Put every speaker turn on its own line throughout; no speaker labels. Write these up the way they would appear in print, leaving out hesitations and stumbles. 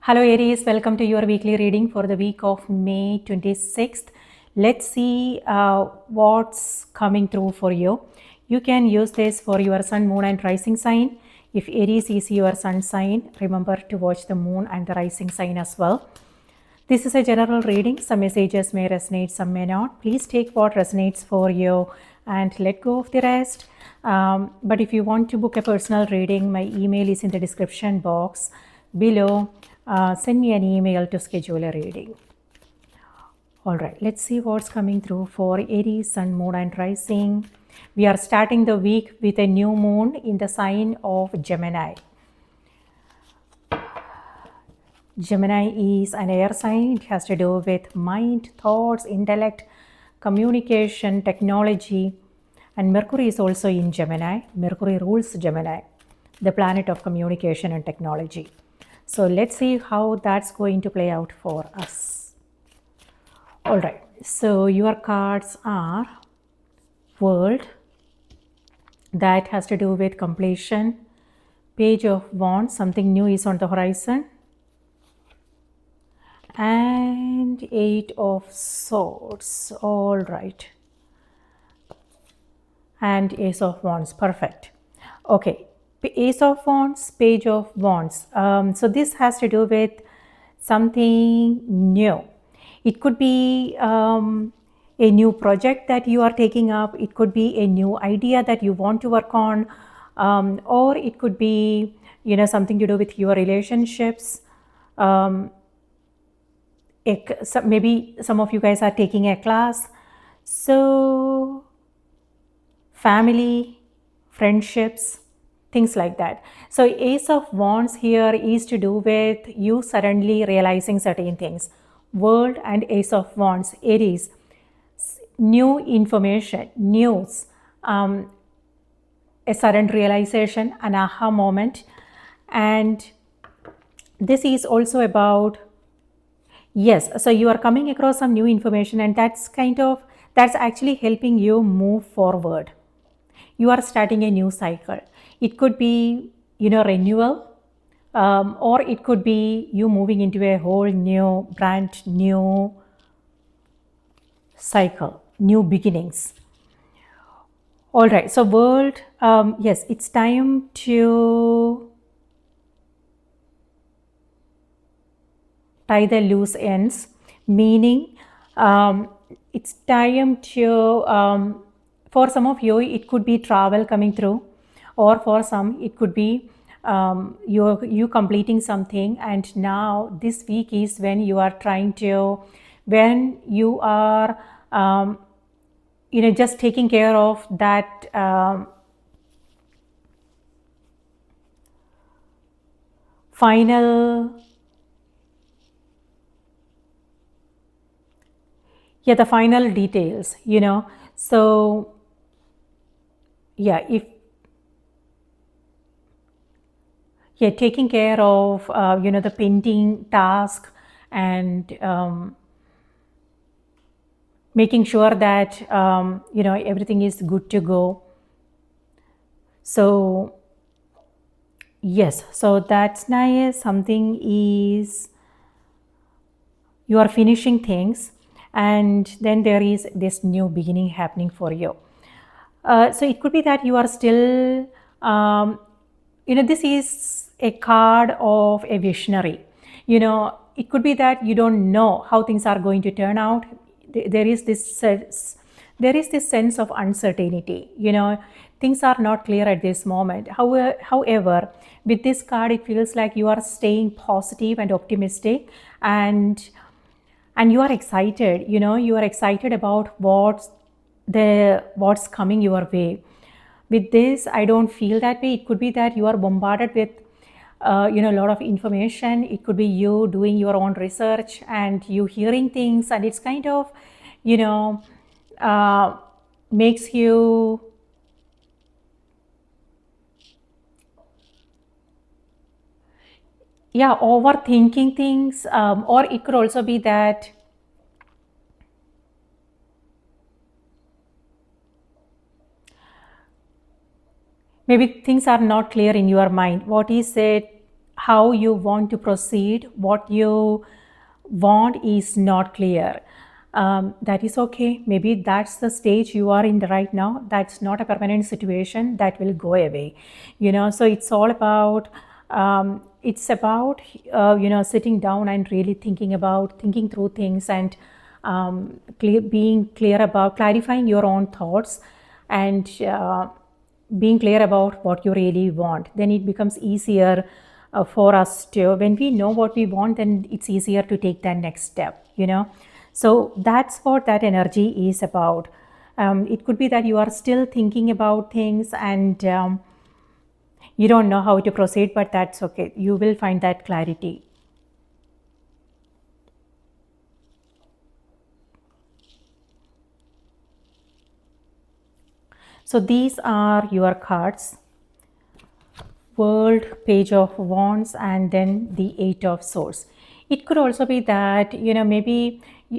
Hello Aries, welcome to your weekly reading for the week of May 26th. Let's see what's coming through for you. You can use this for your sun, moon and rising sign. If Aries is your sun sign, remember to watch the moon and the rising sign as well. This is a general reading. Some messages may resonate, some may not. Please take what resonates for you and let go of the rest. But if you want to book a personal reading, my email is in the description box below. Send me an email to schedule a reading. All right, let's see what's coming through for Aries, Sun, Moon and Rising. We are starting the week with a new moon in the sign of Gemini. Gemini is an air sign. It has to do with mind, thoughts, intellect, communication, technology. And Mercury is also in Gemini. Mercury rules Gemini, the planet of communication and technology. So let's see how that's going to play out for us. All right, so your cards are World, that has to do with completion, Page of Wands, something new is on the horizon, and Eight of Swords. All right, and Ace of Wands. Perfect. Okay, Ace of Wands, Page of Wands. So this has to do with something new. It could be a new project that you are taking up. It could be a new idea that you want to work on, or it could be something to do with your relationships. Maybe some of you guys are taking a class. So family, friendships, things like that. So Ace of Wands here is to do with you suddenly realizing certain things. World and Ace of Wands, Aries, new information, news, a sudden realization, an aha moment. And this is also about, yes, so you are coming across some new information, and that's actually helping you move forward. You are starting a new cycle. It could be, renewal, or it could be you moving into a whole new, brand new cycle, new beginnings. All right, so world, yes, it's time to tie the loose ends, meaning it's time to, for some of you, it could be travel coming through, or for some, it could be you completing something. And now this week is when you are just taking care of that the final details, so taking care of the pending task, and making sure that everything is good to go. So yes, so that's nice. Something is, you are finishing things, and then there is this new beginning happening for you. So it could be that you are still, this is a card of a visionary. It could be that you don't know how things are going to turn out. There is this sense of uncertainty. Things are not clear at this moment. However, with this card, it feels like you are staying positive and optimistic, and you are excited. You are excited about what's coming your way. With this, I don't feel that way. It could be that you are bombarded with a lot of information. It could be you doing your own research and you hearing things, and it's kind of makes you overthinking things, or it could also be that maybe things are not clear in your mind. What is it? how you want to proceed, what you want is not clear. That is okay. Maybe that's the stage you are in right now. That's not a permanent situation that will go away. So it's all about, sitting down and really thinking through things, and being clear about clarifying your own thoughts, and being clear about what you really want. Then it becomes easier for us to, when we know what we want, then it's easier to take that next step. So that's what that energy is about. It could be that you are still thinking about things, and you don't know how to proceed, but that's okay. You will find that clarity. So these are your cards: World, Page of Wands, and then the Eight of Swords. It could also be that,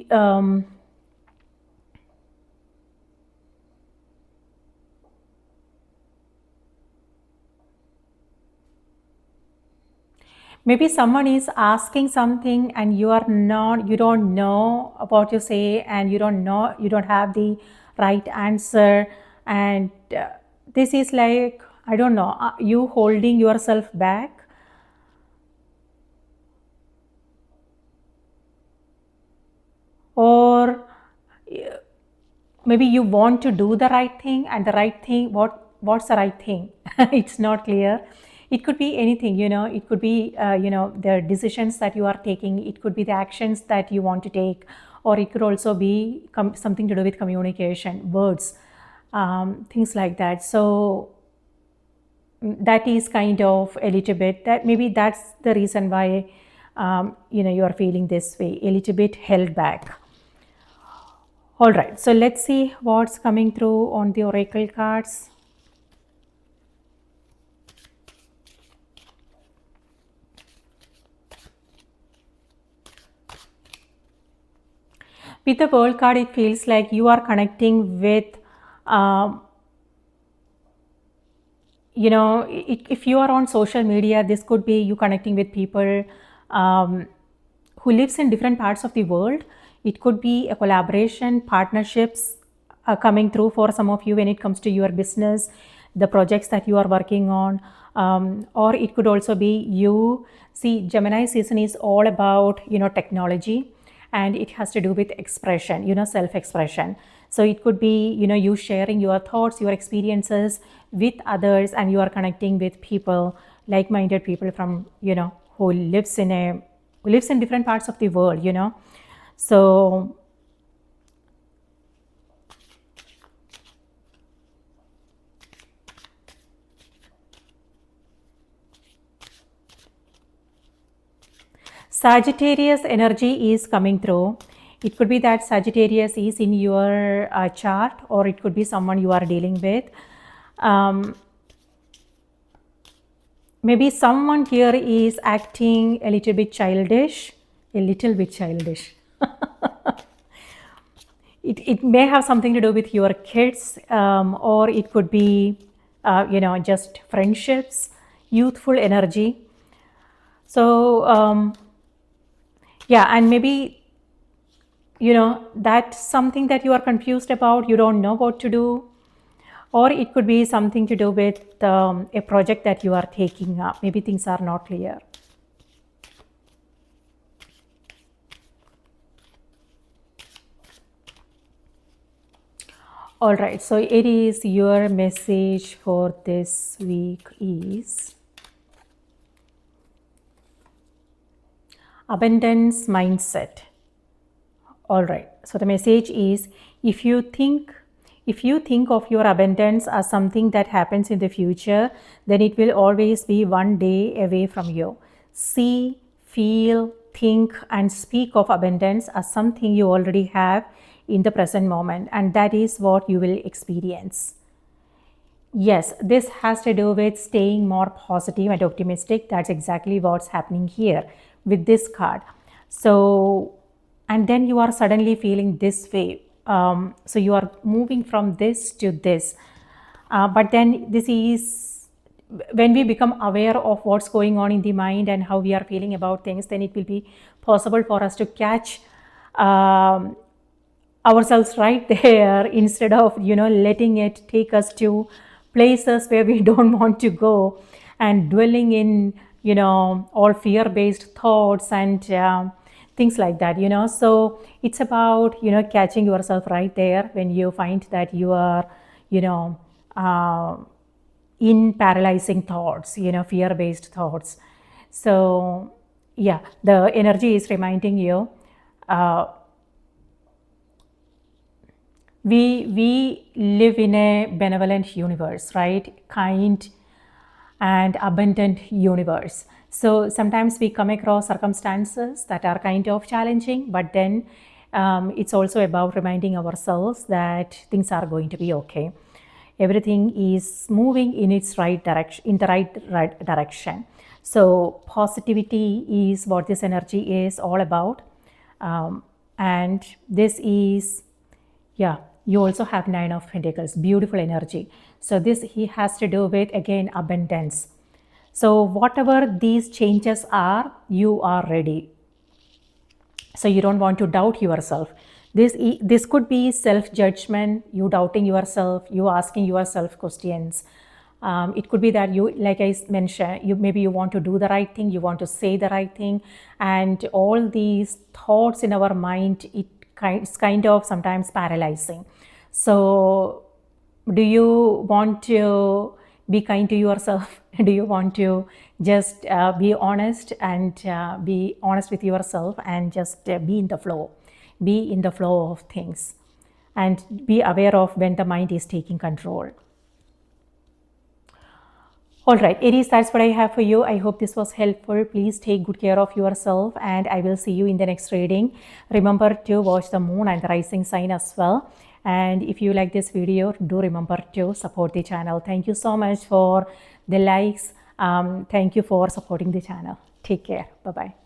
um, maybe someone is asking something, and you don't know what you say, and you don't have the right answer. And this is like, I don't know, you holding yourself back, or maybe you want to do the right thing, and the right thing, what's the right thing? It's not clear. It could be anything. It could be the decisions that you are taking. It could be the actions that you want to take, or it could also be something to do with communication, words, things like that. So that is kind of a little bit, that maybe that's the reason why you are feeling this way, a little bit held back. All right, so let's see what's coming through on the oracle cards. With the world card, it feels like you are connecting with, um, if you are on social media, this could be you connecting with people um, who lives in different parts of the world. It could be a collaboration, partnerships coming through for some of you when it comes to your business, the projects that you are working on, or it could also be you. See, Gemini season is all about technology, and it has to do with expression, self-expression. So it could be you sharing your thoughts, your experiences with others, and you are connecting with people, like-minded people from who lives in different parts of the world. So Sagittarius energy is coming through. It could be that Sagittarius is in your chart, or it could be someone you are dealing with. Um, Maybe someone here is acting a little bit childish, a little bit childish. It may have something to do with your kids, or it could be, just friendships, youthful energy. So, yeah, and maybe, that's something that you are confused about, you don't know what to do. Or it could be something to do with a project that you are taking up. Maybe things are not clear. All right, so it is your message for this week is abundance mindset. All right, so the message is, if you think of your abundance as something that happens in the future, then it will always be one day away from you. See, feel, think, and speak of abundance as something you already have in the present moment, and that is what you will experience. Yes, this has to do with staying more positive and optimistic. That's exactly what's happening here with this card. So, and then you are suddenly feeling this way. So you are moving from this to this. But then this is when we become aware of what's going on in the mind and how we are feeling about things, then it will be possible for us to catch um, ourselves right there, instead of letting it take us to places where we don't want to go, and dwelling in all fear based thoughts and things like that. So it's about catching yourself right there when you find that you are you know uh, in paralyzing thoughts, fear based thoughts. So yeah, the energy is reminding you, uh, we live in a benevolent universe, right? Kind and abundant universe. So sometimes we come across circumstances that are kind of challenging, but then it's also about reminding ourselves that things are going to be okay. Everything is moving in its right direction, in the right direction. So positivity is what this energy is all about. And this is, yeah, you also have Nine of Pentacles, beautiful energy. So this he has to do with, again, abundance. So whatever these changes are, you are ready. So you don't want to doubt yourself. This could be self-judgment, you doubting yourself, you asking yourself questions. It could be that you, like I mentioned, you want to do the right thing, you want to say the right thing, and all these thoughts in our mind, it's kind of sometimes paralyzing. So do you want to be kind to yourself? Do you want to just be honest and be honest with yourself and just be in the flow, be in the flow of things, and be aware of when the mind is taking control? All right, Aries, that's what I have for you. I hope this was helpful. Please take good care of yourself, and I will see you in the next reading. Remember to watch the moon and the rising sign as well. And if you like this video, do remember to support the channel. Thank you so much for the likes. Thank you for supporting the channel. Take care. Bye-bye.